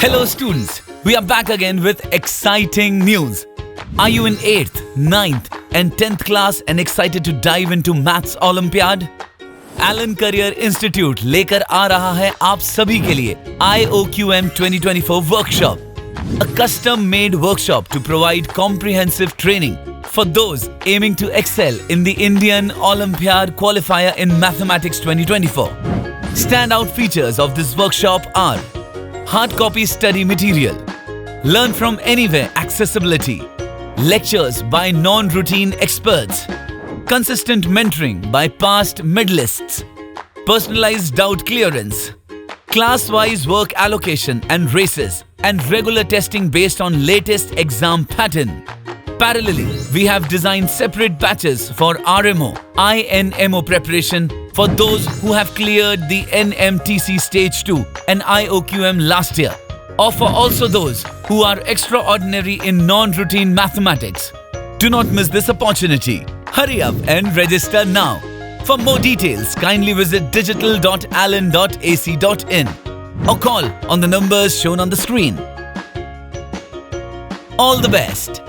Hello students, we are back again with exciting news. Are you in 8th, 9th and 10th class and excited to dive into Maths Olympiad? Allen Career Institute लेकर आ रहा है आप सभी के लिए IOQM 2024 Workshop, a custom-made workshop to provide comprehensive training for those aiming to excel in the Indian Olympiad Qualifier in Mathematics 2024. Standout features of this workshop are hard copy study material, learn from anywhere accessibility, lectures by non-routine experts, consistent mentoring by past medalists, personalized doubt clearance, class-wise work allocation and races, and regular testing based on latest exam pattern. Parallelly, we have designed separate batches for RMO, INMO preparation for those who have cleared the NMTC Stage 2 and IOQM last year, or for also those who are extraordinary in non-routine mathematics. Do not miss this opportunity. Hurry up and register now. For more details, kindly visit digital.allen.ac.in or call on the numbers shown on the screen. All the best.